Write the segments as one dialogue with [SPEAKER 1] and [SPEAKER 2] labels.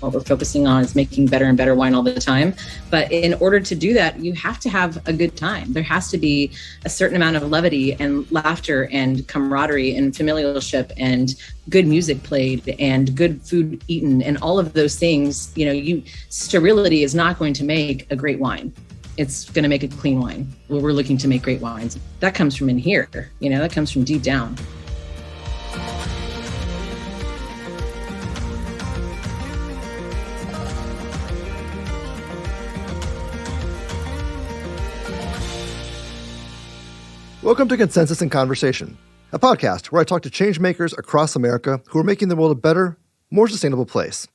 [SPEAKER 1] What we're focusing on is making better and better wine all the time. But in order to do that, you have to have a good time. There has to be a certain amount of levity and laughter and camaraderie and familialship and good music played and good food eaten and all of those things. Sterility is not going to make a great wine. It's going to make a clean wine. We're looking to make great wines. That comes from in here, that comes from deep down.
[SPEAKER 2] Welcome to Consensus and Conversation, a podcast where I talk to change makers across America who are making the world a better, more sustainable place.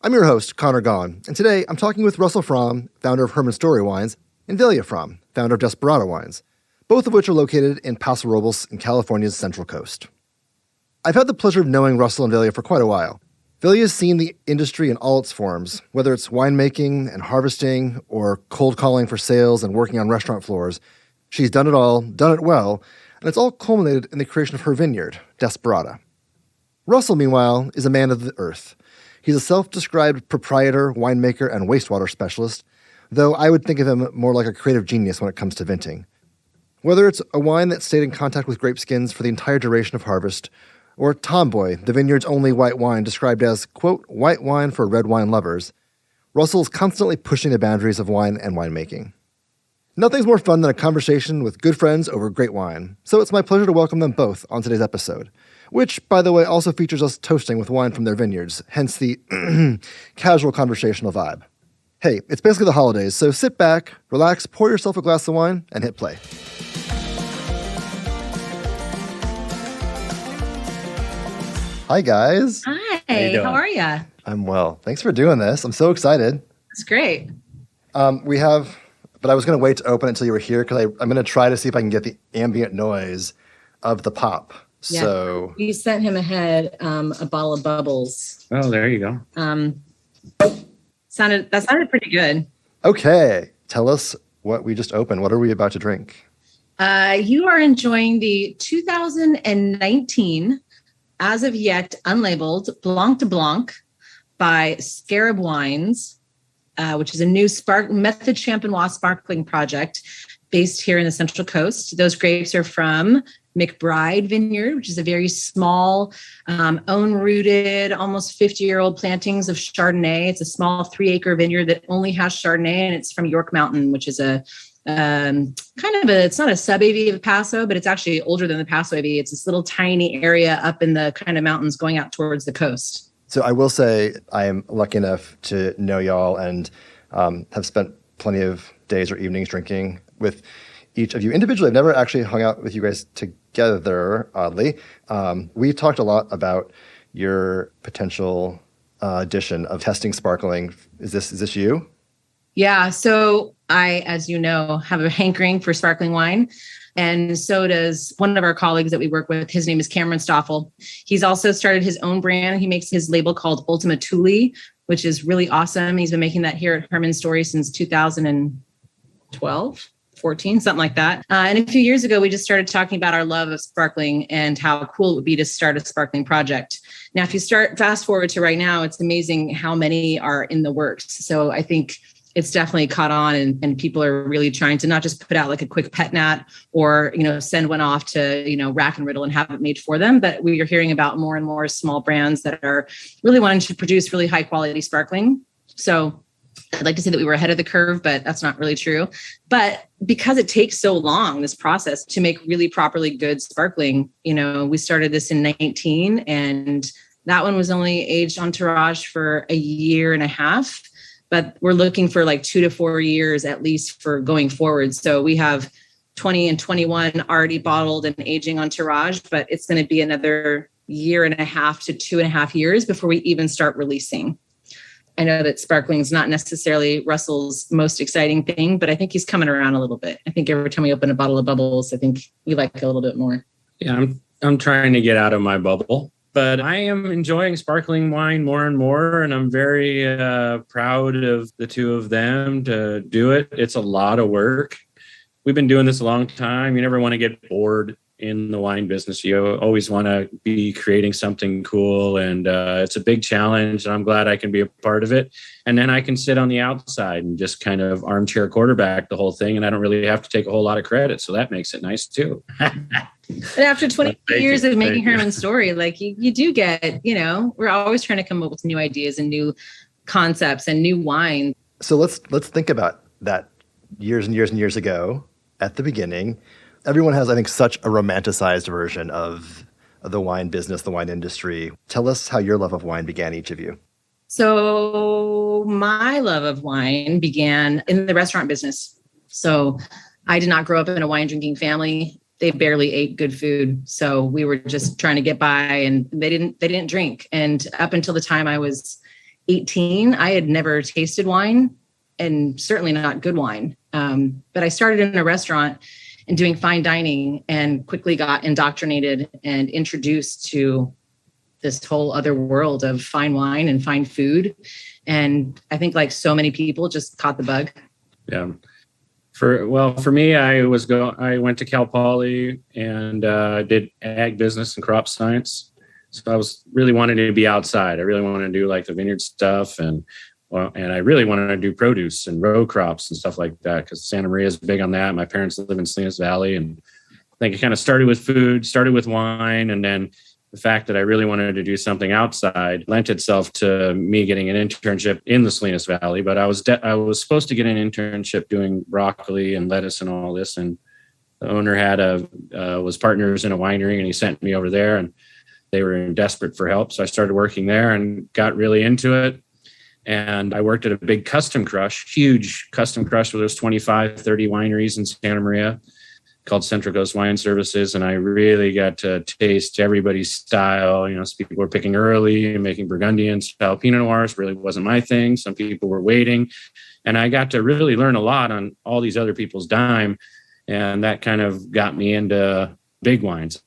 [SPEAKER 2] I'm your host, Connor Gaughan, and today I'm talking with Russell From, founder of Herman Story Wines, and Vailia From, founder of Desparada Wines, both of which are located in Paso Robles in California's Central Coast. I've had the pleasure of knowing Russell and Vailia for quite a while. Vailia has seen the industry in all its forms, whether it's winemaking and harvesting or cold calling for sales and working on restaurant floors. She's done it all, done it well, and it's all culminated in the creation of her vineyard, Desparada. Russell, meanwhile, is a man of the earth. He's a self-described proprietor, winemaker, and wastewater specialist, though I would think of him more like a creative genius when it comes to vinting. Whether it's a wine that stayed in contact with grape skins for the entire duration of harvest, or Tomboy, the vineyard's only white wine described as, quote, white wine for red wine lovers, Russell's constantly pushing the boundaries of wine and winemaking. Nothing's more fun than a conversation with good friends over great wine, so it's my pleasure to welcome them both on today's episode, which, by the way, also features us toasting with wine from their vineyards, hence the casual conversational vibe. Hey, it's basically the holidays, so sit back, relax, pour yourself a glass of wine, and hit play. Hi, guys.
[SPEAKER 1] Hi, how are you?
[SPEAKER 2] I'm well. Thanks for doing this. I'm so excited.
[SPEAKER 1] It's great.
[SPEAKER 2] But I was going to wait to open it until you were here because I'm going to try to see if I can get the ambient noise of the pop.
[SPEAKER 1] Yeah.
[SPEAKER 2] So
[SPEAKER 1] you sent him ahead a bottle of bubbles.
[SPEAKER 3] Oh, there you go.
[SPEAKER 1] That sounded pretty good.
[SPEAKER 2] Okay. Tell us what we just opened. What are we about to drink?
[SPEAKER 1] You are enjoying the 2019, as of yet unlabeled, Blanc de Blanc by Scarab Wines, which is a new Method Champenois sparkling project based here in the Central Coast. Those grapes are from McBride Vineyard, which is a very small, own-rooted, almost 50-year-old plantings of Chardonnay. It's a small 3-acre vineyard that only has Chardonnay, and it's from York Mountain, which is it's not a sub-AV of Paso, but it's actually older than the Paso AV. It's this little tiny area up in the kind of mountains going out towards the coast.
[SPEAKER 2] So I will say I am lucky enough to know y'all and have spent plenty of days or evenings drinking with each of you individually. I've never actually hung out with you guys together, oddly. We've talked a lot about your potential addition of testing sparkling. Is this you?
[SPEAKER 1] Yeah. So I, as you know, have a hankering for sparkling wine. And so does one of our colleagues that we work with. His name is Cameron Stoffel. He's also started his own brand. He makes his label called Ultima Thule, which is really awesome. He's been making that here at Herman Story since 2012, 14, something like that. And a few years ago, we just started talking about our love of sparkling and how cool it would be to start a sparkling project. Now, if you fast forward to right now, it's amazing how many are in the works. So I think it's definitely caught on and people are really trying to not just put out like a quick pet nat or, send one off to, rack and riddle and have it made for them. But we are hearing about more and more small brands that are really wanting to produce really high quality sparkling. So I'd like to say that we were ahead of the curve, but that's not really true. But because it takes so long, this process to make really properly good sparkling, we started this in 2019 and that one was only aged on Entourage for a year and a half. But we're looking for like 2 to 4 years at least for going forward. So we have 20 and 21 already bottled and aging on Entourage, but it's going to be another year and a half to 2.5 years before we even start releasing. I know that sparkling is not necessarily Russell's most exciting thing, but I think he's coming around a little bit. I think every time we open a bottle of bubbles, I think we like it a little bit more.
[SPEAKER 3] Yeah, I'm trying to get out of my bubble. But I am enjoying sparkling wine more and more, and I'm very proud of the two of them to do it. It's a lot of work. We've been doing this a long time. You never want to get bored. in the wine business. You always want to be creating something cool, and it's a big challenge, and I'm glad I can be a part of it. And then I can sit on the outside and just kind of armchair quarterback the whole thing, and I don't really have to take a whole lot of credit, so that makes it nice too.
[SPEAKER 1] But after 20 years of making Herman Story, like you do get, we're always trying to come up with new ideas and new concepts and new wine.
[SPEAKER 2] So let's think about that years and years and years ago at the beginning. Everyone has, I think, such a romanticized version of the wine business, the wine industry. Tell us how your love of wine began, each of you.
[SPEAKER 1] So my love of wine began in the restaurant business. So I did not grow up in a wine drinking family. They barely ate good food. So we were just trying to get by, and they didn't drink. And up until the time I was 18, I had never tasted wine, and certainly not good wine. But I started in a restaurant and doing fine dining, and quickly got indoctrinated and introduced to this whole other world of fine wine and fine food. And I think, like so many people, just caught the bug.
[SPEAKER 3] Yeah. For me, I went to Cal Poly and did ag business and crop science. So I was really wanting to be outside. I really wanted to do like the vineyard stuff, and I really wanted to do produce and row crops and stuff like that, because Santa Maria is big on that. My parents live in Salinas Valley, and I think it kind of started with food, started with wine, and then the fact that I really wanted to do something outside lent itself to me getting an internship in the Salinas Valley. But I was supposed to get an internship doing broccoli and lettuce and all this, and the owner was partners in a winery, and he sent me over there, and they were desperate for help. So I started working there and got really into it. And I worked at a big huge custom crush where there's 25, 30 wineries in Santa Maria, called Central Coast Wine Services. And I really got to taste everybody's style. Some people were picking early and making Burgundian style Pinot Noirs. Really wasn't my thing. Some people were waiting. And I got to really learn a lot on all these other people's dime. And that kind of got me into big wines.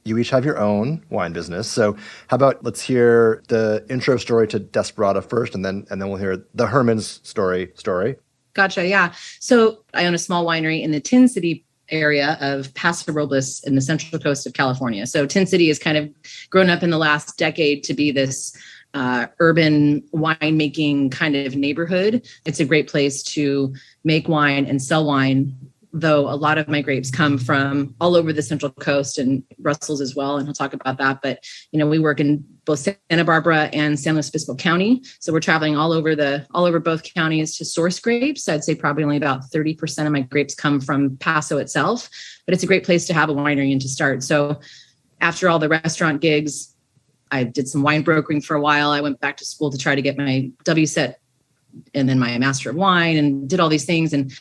[SPEAKER 2] You each have your own wine business. So how about let's hear the intro story to Desparada first, and then we'll hear the Herman's story.
[SPEAKER 1] Gotcha. Yeah. So I own a small winery in the Tin City area of Paso Robles in the central coast of California. So Tin City has kind of grown up in the last decade to be this urban winemaking kind of neighborhood. It's a great place to make wine and sell wine, though a lot of my grapes come from all over the Central Coast and Brussels as well. And I'll talk about that. But, we work in both Santa Barbara and San Luis Obispo County. So we're traveling all over both counties to source grapes. I'd say probably only about 30% of my grapes come from Paso itself, but it's a great place to have a winery and to start. So after all the restaurant gigs, I did some wine brokering for a while. I went back to school to try to get my WSET and then my Master of Wine, and did all these things, and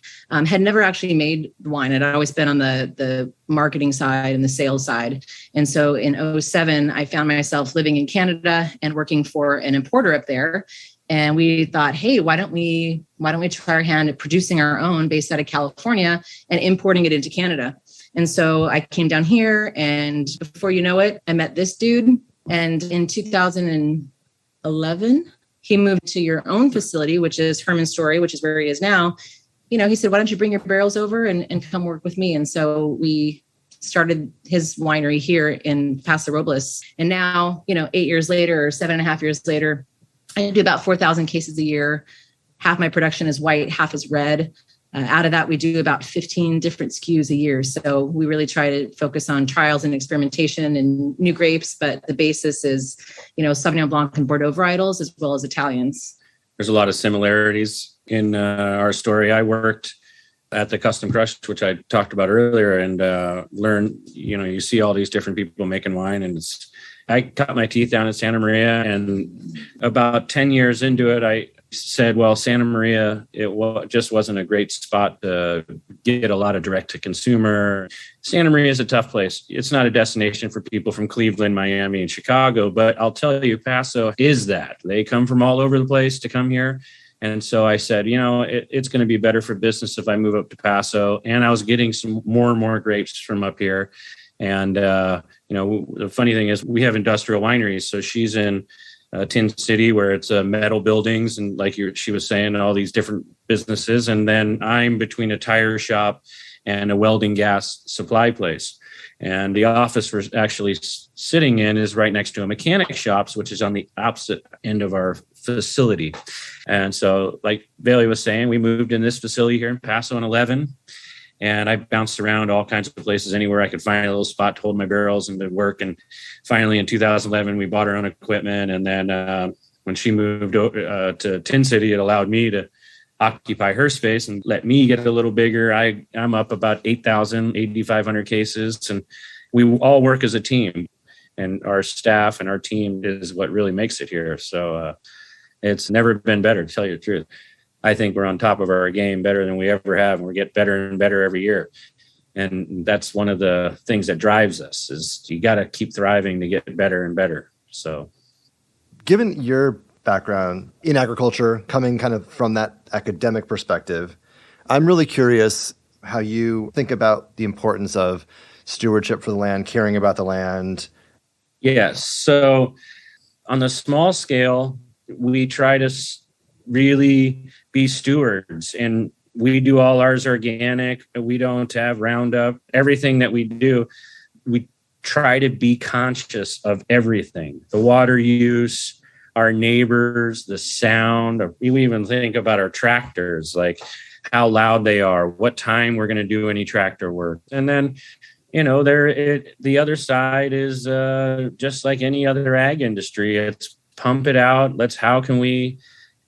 [SPEAKER 1] had never actually made wine. I'd always been on the marketing side and the sales side. And so in 2007, I found myself living in Canada and working for an importer up there. And we thought, hey, why don't we try our hand at producing our own based out of California and importing it into Canada? And so I came down here, and before you know it, I met this dude. And in 2011, he moved to your own facility, which is Herman Story, which is where he is now. He said, why don't you bring your barrels over and come work with me? And so we started his winery here in Paso Robles. And now, 8 years later, or 7.5 years later, I do about 4,000 cases a year. Half my production is white, half is red. Out of that, we do about 15 different SKUs a year. So we really try to focus on trials and experimentation and new grapes. But the basis is, Sauvignon Blanc and Bordeaux varietals, as well as Italians.
[SPEAKER 3] There's a lot of similarities in our story. I worked at the Custom Crush, which I talked about earlier, and learned, you see all these different people making wine. And I cut my teeth down in Santa Maria. And about 10 years into it, I said, well, Santa Maria, just wasn't a great spot to get a lot of direct to consumer. Santa Maria is a tough place. It's not a destination for people from Cleveland, Miami, and Chicago, but I'll tell you, Paso is that. They come from all over the place to come here. And so I said, it's going to be better for business if I move up to Paso. And I was getting some more and more grapes from up here. And, the funny thing is we have industrial wineries. So she's in Tin City, where it's metal buildings, and like she was saying, all these different businesses. And then I'm between a tire shop and a welding gas supply place. And the office we're actually sitting in is right next to a mechanic shops, which is on the opposite end of our facility. And so, like Vailia was saying, we moved in this facility here in Paso in 11. And I bounced around all kinds of places, anywhere I could find a little spot to hold my barrels and to work. And finally, in 2011, we bought our own equipment. And then when she moved to Tin City, it allowed me to occupy her space and let me get a little bigger. I'm up about 8,500 cases, and we all work as a team. And our staff and our team is what really makes it here. So it's never been better, to tell you the truth. I think we're on top of our game better than we ever have, and we get better and better every year. And that's one of the things that drives us, is you got to keep thriving to get better and better. So,
[SPEAKER 2] given your background in agriculture, coming kind of from that academic perspective, I'm really curious how you think about the importance of stewardship for the land, caring about the land.
[SPEAKER 3] Yes. So on the small scale, we try to really be stewards, and we do all ours organic. We don't have Roundup. Everything that we do, we try to be conscious of everything. The water use, our neighbors, the sound. We even think about our tractors, like how loud they are, what time we're going to do any tractor work. And then, the other side is just like any other ag industry. It's pump it out. How can we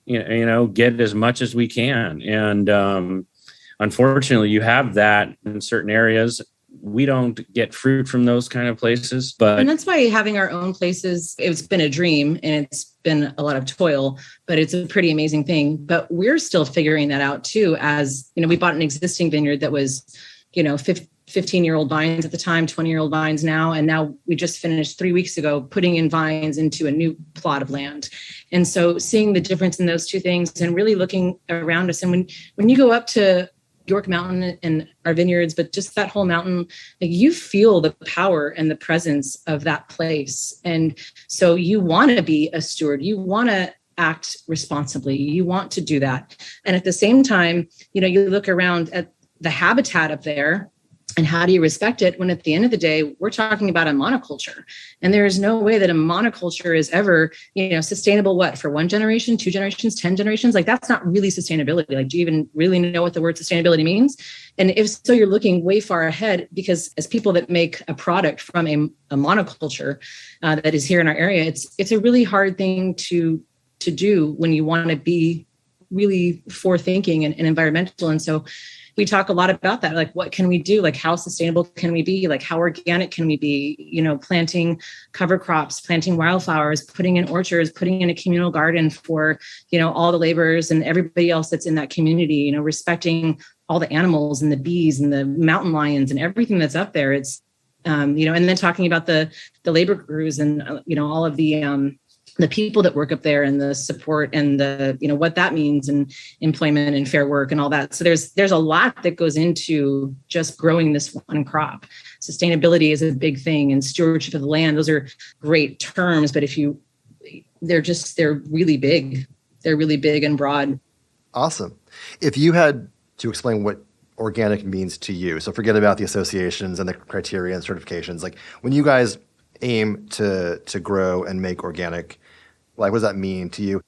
[SPEAKER 3] get as much as we can. And unfortunately, you have that in certain areas. We don't get fruit from those kind of places.
[SPEAKER 1] And that's why having our own places, it's been a dream and it's been a lot of toil, but it's a pretty amazing thing. But we're still figuring that out too. As, we bought an existing vineyard that was, 15-year-old vines at the time, 20-year-old vines now. And now we just finished 3 weeks ago putting in vines into a new plot of land. And so seeing the difference in those two things and really looking around us. And when you go up to York Mountain and our vineyards, but just that whole mountain, like, you feel the power and the presence of that place. And so you want to be a steward. You want to act responsibly. You want to do that. And at the same time, you look around at the habitat up there, and how do you respect it when at the end of the day, we're talking about a monoculture, and there is no way that a monoculture is ever, sustainable, for 1 generation, 2 generations, 10 generations? Like, that's not really sustainability. Like, do you even really know what the word sustainability means? And if so, you're looking way far ahead, because as people that make a product from a monoculture that is here in our area, it's a really hard thing to do when you want to be really forward-thinking and environmental. And so we talk a lot about that. Like, what can we do? Like, how sustainable can we be? Like, how organic can we be? Planting cover crops, planting wildflowers, putting in orchards, putting in a communal garden for, all the laborers and everybody else that's in that community, respecting all the animals and the bees and the mountain lions and everything that's up there. It's, and then talking about the labor crews and, all of the people that work up there and the support and the, what that means, and employment and fair work and all that. So there's a lot that goes into just growing this one crop. Sustainability is a big thing, and stewardship of the land. Those are great terms, but they're really big. They're really big and broad.
[SPEAKER 2] Awesome. If you had to explain what organic means to you, so forget about the associations and the criteria and certifications, like, when you guys aim to grow and make organic, like, what does that mean to you?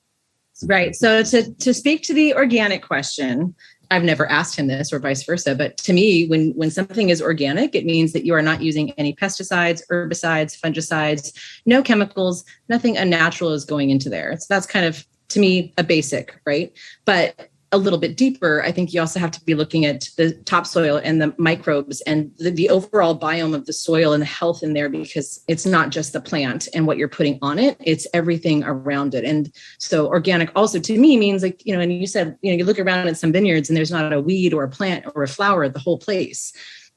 [SPEAKER 1] Right. So to speak to the organic question, I've never asked him this or vice versa, but to me, when something is organic, it means that you are not using any pesticides, herbicides, fungicides, no chemicals, nothing unnatural is going into there. So that's kind of, to me, a basic, right? But a little bit deeper, I think you also have to be looking at the topsoil and the microbes and the overall biome of the soil and the health in there, because it's not just the plant and what you're putting on it, it's everything around it. And so organic also to me means, like, and you said, you look around at some vineyards and there's not a weed or a plant or a flower at the whole place.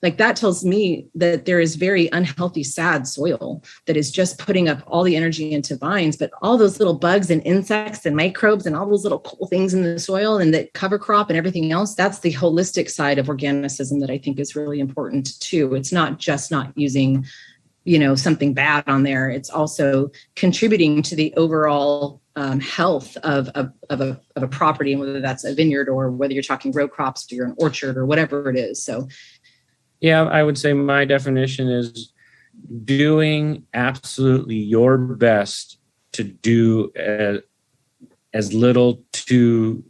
[SPEAKER 1] Like, that tells me that there is very unhealthy, sad soil that is just putting up all the energy into vines, but all those little bugs and insects and microbes and all those little cool things in the soil and the cover crop and everything else, that's the holistic side of organicism that I think is really important too. It's not just not using, something bad on there. It's also contributing to the overall health of a property, and whether that's a vineyard or whether you're talking row crops or you're an orchard or whatever it is. So
[SPEAKER 3] Yeah, I would say my definition is doing absolutely your best to do as little to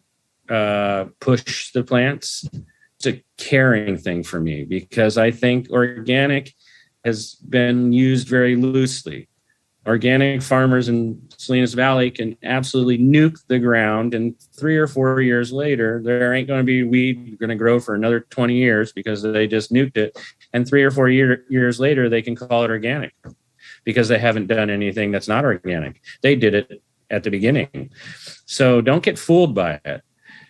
[SPEAKER 3] push the plants. It's a caring thing for me, because I think organic has been used very loosely. Organic farmers in Salinas Valley can absolutely nuke the ground, and 3 or 4 years later, there ain't going to be weed going to grow for another 20 years because they just nuked it. And 3 or 4 years later, they can call it organic because they haven't done anything that's not organic. They did it at the beginning. So don't get fooled by it.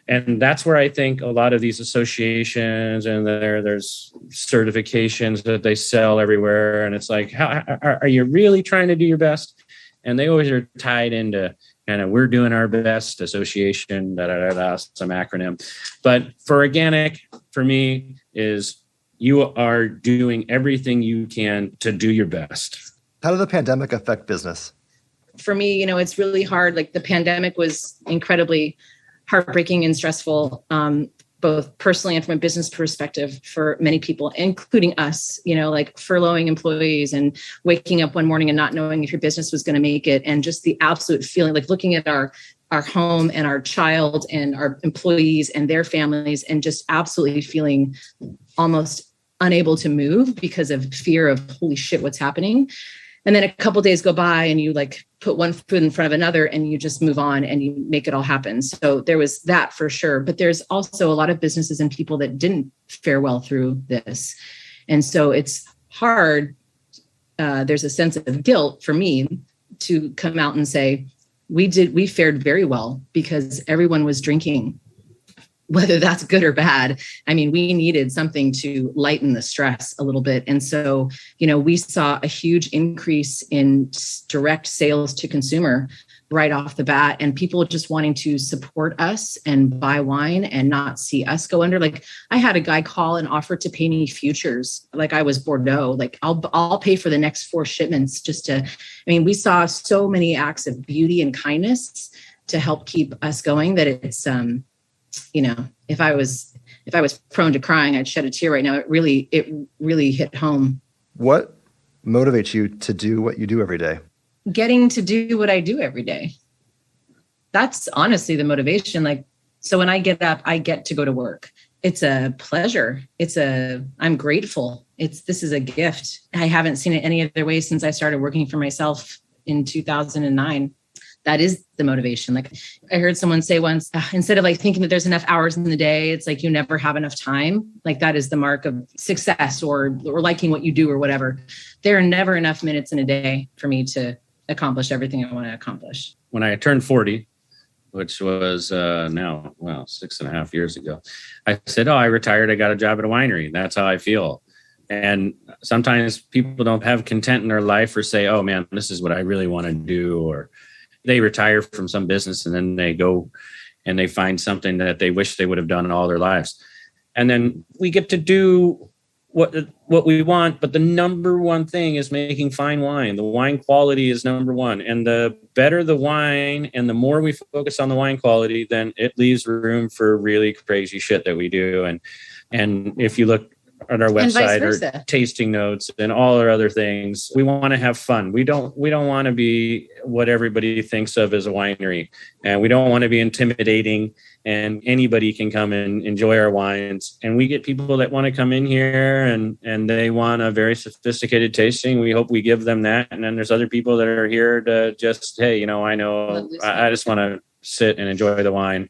[SPEAKER 3] And that's where I think a lot of these associations and there's certifications that they sell everywhere. And it's like, how are you really trying to do your best? And they always are tied into kind of, we're doing our best association, some acronym. But for organic, for me, is you are doing everything you can to do your best.
[SPEAKER 2] How did the pandemic affect business?
[SPEAKER 1] For me, it's really hard. Like, the pandemic was incredibly heartbreaking and stressful, both personally and from a business perspective for many people, including us, like furloughing employees and waking up one morning and not knowing if your business was going to make it. And just the absolute feeling, like looking at our home and our child and our employees and their families, and just absolutely feeling almost unable to move because of fear of, holy shit, what's happening? And then a couple of days go by and you like put one foot in front of another and you just move on and you make it all happen. So there was that for sure. But there's also a lot of businesses and people that didn't fare well through this. And so it's hard. There's a sense of guilt for me to come out and say, we fared very well because everyone was drinking, whether that's good or bad. I mean, we needed something to lighten the stress a little bit. And so, we saw a huge increase in direct sales to consumer right off the bat, and people just wanting to support us and buy wine and not see us go under. Like, I had a guy call and offer to pay me futures. Like I was Bordeaux, like I'll pay for the next 4 shipments we saw so many acts of beauty and kindness to help keep us going that it's, if I was prone to crying, I'd shed a tear right now. It really hit home.
[SPEAKER 2] What motivates you to do what you do every day?
[SPEAKER 1] Getting to do what I do every day. That's honestly the motivation. Like, so when I get up, I get to go to work. It's a pleasure. I'm grateful. This is a gift. I haven't seen it any other way since I started working for myself in 2009. That is the motivation. Like, I heard someone say once, instead of like thinking that there's enough hours in the day, it's like you never have enough time. Like, that is the mark of success or liking what you do or whatever. There are never enough minutes in a day for me to accomplish everything I want to accomplish.
[SPEAKER 3] When I turned 40, which was now 6.5 years ago, I said, I retired. I got a job at a winery. That's how I feel. And sometimes people don't have content in their life or say, oh man, this is what I really want to do. Or they retire from some business and then they go and they find something that they wish they would have done all their lives. And then we get to do what we want. But the number one thing is making fine wine. The wine quality is number one. And the better the wine and the more we focus on the wine quality, then it leaves room for really crazy shit that we do. And if you look on our website or tasting notes and all our other things, we want to have fun. We don't want to be what everybody thinks of as a winery, and we don't want to be intimidating, and anybody can come and enjoy our wines. And we get people that want to come in here and they want a very sophisticated tasting. We hope we give them that. And then there's other people that are here to just, hey, I just want to sit and enjoy the wine.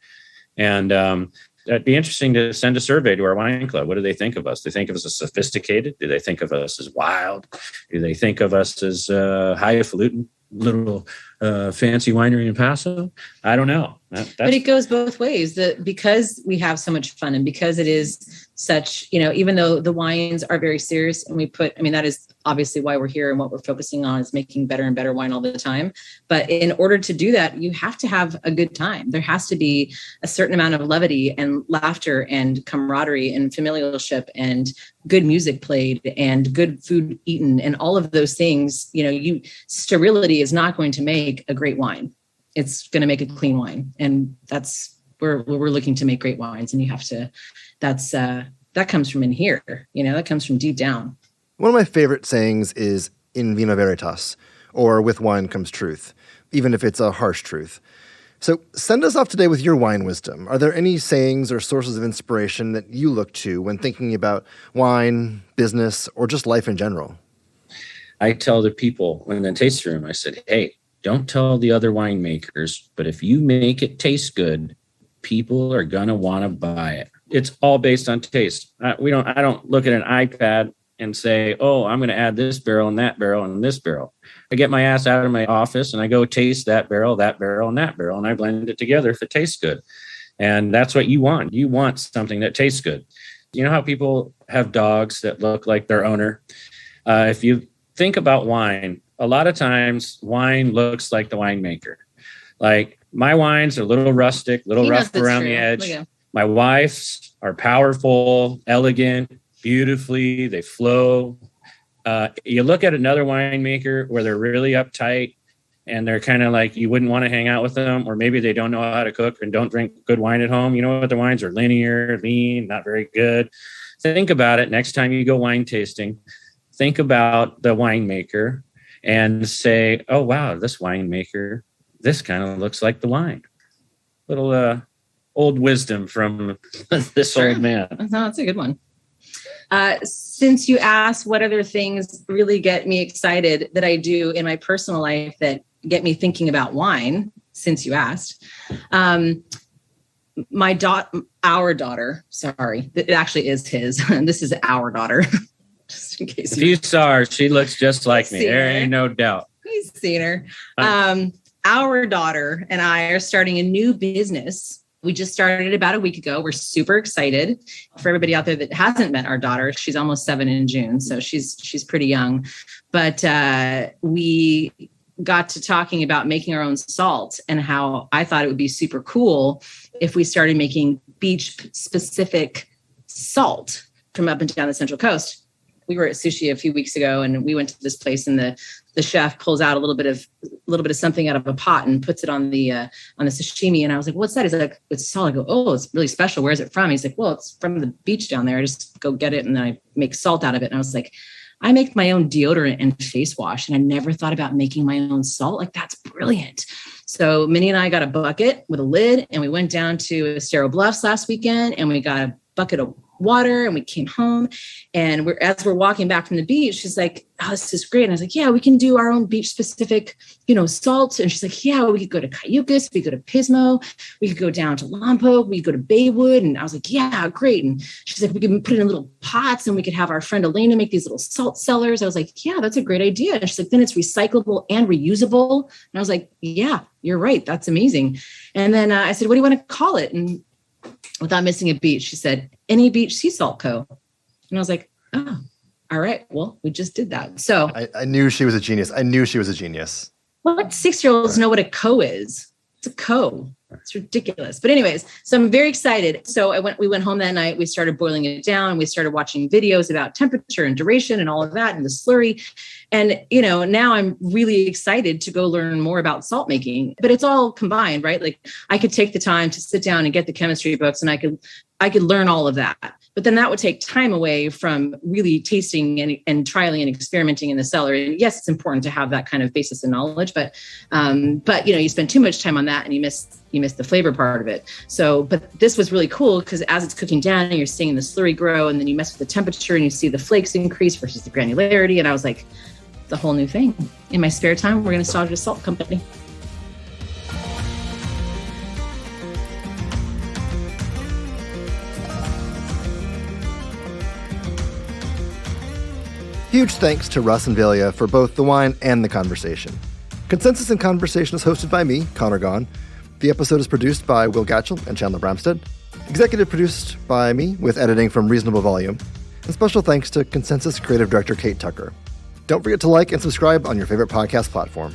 [SPEAKER 3] And it'd be interesting to send a survey to our wine club. What do they think of us? Do they think of us as sophisticated? Do they think of us as wild? Do they think of us as highfalutin, little fancy winery in Paso? I don't know.
[SPEAKER 1] But it goes both ways. Because we have so much fun and because it is such, even though the wines are very serious and that is obviously why we're here and what we're focusing on is making better and better wine all the time. But in order to do that, you have to have a good time. There has to be a certain amount of levity and laughter and camaraderie and familialship and good music played and good food eaten and all of those things. Sterility is not going to make a great wine. It's going to make a clean wine. And that's where we're looking to make great wines. And you have to, that comes from in here, that comes from deep down.
[SPEAKER 2] One of my favorite sayings is in vino veritas, or with wine comes truth, even if it's a harsh truth. So send us off today with your wine wisdom. Are there any sayings or sources of inspiration that you look to when thinking about wine, business, or just life in general?
[SPEAKER 3] I tell the people in the tasting room, I said, hey, don't tell the other winemakers, but if you make it taste good, people are going to want to buy it. It's all based on taste. I don't look at an iPad and say, oh, I'm going to add this barrel and that barrel and this barrel. I get my ass out of my office and I go taste that barrel, and that barrel, and I blend it together if it tastes good. And that's what you want. You want something that tastes good. You know how people have dogs that look like their owner? If you think about wine, a lot of times wine looks like the winemaker. Like my wines are a little rustic, rough around the edge. My wife's are powerful, elegant, beautifully, they flow. You look at another winemaker where they're really uptight and they're kind of like you wouldn't want to hang out with them, or maybe they don't know how to cook and don't drink good wine at home. You know what? The wines are linear, lean, not very good. Think about it next time you go wine tasting. Think about the winemaker and say, oh, wow, this winemaker, this kind of looks like the wine. Little old wisdom from this old man.
[SPEAKER 1] No, that's a good one. Since you asked what other things really get me excited that I do in my personal life that get me thinking about wine, since you asked, our daughter, sorry, it actually is his. This is our daughter. Just in case
[SPEAKER 3] if you saw her, she looks just like me. There ain't no doubt.
[SPEAKER 1] He's seen her. Our daughter and I are starting a new business. We just started about a week ago. We're super excited. For everybody out there that hasn't met our daughter, she's almost 7 in June, so she's pretty young. But we got to talking about making our own salt and how I thought it would be super cool if we started making beach-specific salt from up and down the Central Coast. We were at sushi a few weeks ago, and we went to this place, and the chef pulls out a little bit of something out of a pot and puts it on the sashimi. And I was like, "What's that?" He's like, "It's salt." I go, "Oh, it's really special. Where's it from?" He's like, "Well, it's from the beach down there. I just go get it, and then I make salt out of it." And I was like, "I make my own deodorant and face wash, and I never thought about making my own salt. Like, that's brilliant." So Minnie and I got a bucket with a lid, and we went down to Estero Bluffs last weekend, and we got a bucket of water, and we came home, and as we're walking back from the beach, she's like, "Oh, this is great." And I was like, "Yeah, we can do our own beach specific, salt." And she's like, "Yeah, we could go to Cayucas, we could go to Pismo, we could go down to Lompoc, we could go to Baywood." And I was like, "Yeah, great." And she's like, "We can put it in little pots, and we could have our friend Elena make these little salt cellars." I was like, "Yeah, that's a great idea." And she's like, "Then it's recyclable and reusable." And I was like, "Yeah, you're right. That's amazing." And then I said, "What do you want to call it?" And without missing a beat, she said, "Any Beach Sea Salt Co." And I was like, "Oh, all right. Well, we just did that." So
[SPEAKER 2] I knew she was a genius.
[SPEAKER 1] What 6-year-olds know what a co is? It's a co. It's ridiculous. But anyways, so I'm very excited. So we went home that night. We started boiling it down. We started watching videos about temperature and duration and all of that and the slurry. And, now I'm really excited to go learn more about salt making, but it's all combined, right? Like I could take the time to sit down and get the chemistry books, and I could learn all of that. But then that would take time away from really tasting and trialing and experimenting in the cellar. And yes, it's important to have that kind of basis of knowledge, but you spend too much time on that and you miss the flavor part of it. So, but this was really cool because as it's cooking down and you're seeing the slurry grow, and then you mess with the temperature and you see the flakes increase versus the granularity. And I was like, it's a whole new thing. In my spare time, we're going to start a salt company.
[SPEAKER 2] Huge thanks to Russ and Vailia for both the wine and the conversation. Consensus in Conversation is hosted by me, Connor Gaughan. The episode is produced by Will Gatchell and Chandler Bramstead. Executive produced by me with editing from Reasonable Volume. And special thanks to Consensus Creative Director Kate Tucker. Don't forget to like and subscribe on your favorite podcast platform.